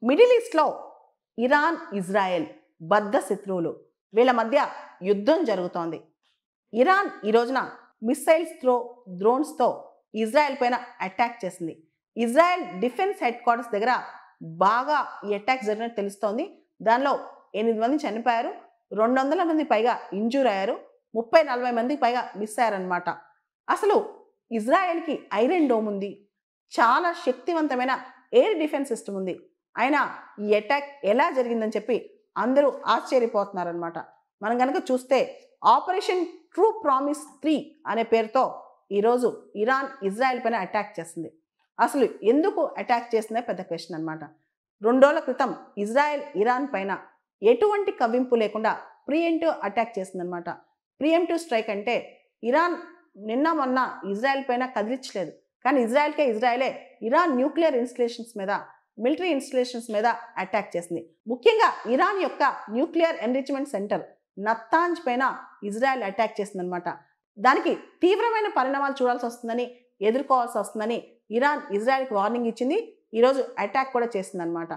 Middle ఈస్ట్లో Iran Israel బద్ధ శత్రువులు. వీళ్ళ మధ్య యుద్ధం జరుగుతోంది. ఇరాన్ ఈ రోజున మిస్సైల్స్తో డ్రోన్స్తో ఇజ్రాయెల్ పైన అటాక్ చేసింది. ఇజ్రాయెల్ డిఫెన్స్ హెడ్ క్వార్టర్స్ దగ్గర బాగా ఈ అటాక్ జరిగినట్టు తెలుస్తోంది. దానిలో 8 మంది చనిపోయారు, 200 మంది పైగా ఇంజూర్ అయ్యారు, 30-40 మందికి పైగా మిస్ అయ్యారనమాట. అసలు ఇజ్రాయెల్కి ఐరన్ డోమ్ ఉంది, చాలా శక్తివంతమైన ఎయిర్ డిఫెన్స్ సిస్టమ్ ఉంది. అయినా ఈ అటాక్ ఎలా జరిగిందని చెప్పి అందరూ ఆశ్చర్యపోతున్నారనమాట. మనం కనుక చూస్తే ఆపరేషన్ ట్రూ ప్రామిస్ 3 అనే పేరుతో ఈరోజు ఇరాన్ ఇజ్రాయెల్ పైన అటాక్ చేస్తుంది. అసలు ఎందుకు అటాక్ చేసిందే పెద్ద క్వశ్చన్ అనమాట. 2 రోజుల క్రితం ఇజ్రాయెల్ ఇరాన్ పైన ఎటువంటి కవ్వింపు లేకుండా ప్రియంటివ్ అటాక్ చేసిందనమాట. ప్రియంటివ్ స్ట్రైక్ అంటే ఇరాన్ నిన్న మొన్న ఇజ్రాయెల్ పైన కదిలించలేదు, కానీ ఇజ్రాయెలే ఇరాన్ న్యూక్లియర్ ఇన్స్టలేషన్స్ మీద, మిలిటరీ ఇన్స్టలేషన్స్ మీద అటాక్ చేసింది. ముఖ్యంగా ఇరాన్ యొక్క న్యూక్లియర్ ఎన్రిచ్మెంట్ సెంటర్ నత్తాంజ్ పైన ఇజ్రాయెల్ అటాక్ చేసిందనమాట. దానికి తీవ్రమైన పరిణామాలు చూడాల్సి వస్తుందని, ఎదుర్కోవాల్సి వస్తుందని ఇరాన్ ఇజ్రాయెల్కి వార్నింగ్ ఇచ్చింది. ఈరోజు అటాక్ కూడా చేసిందనమాట.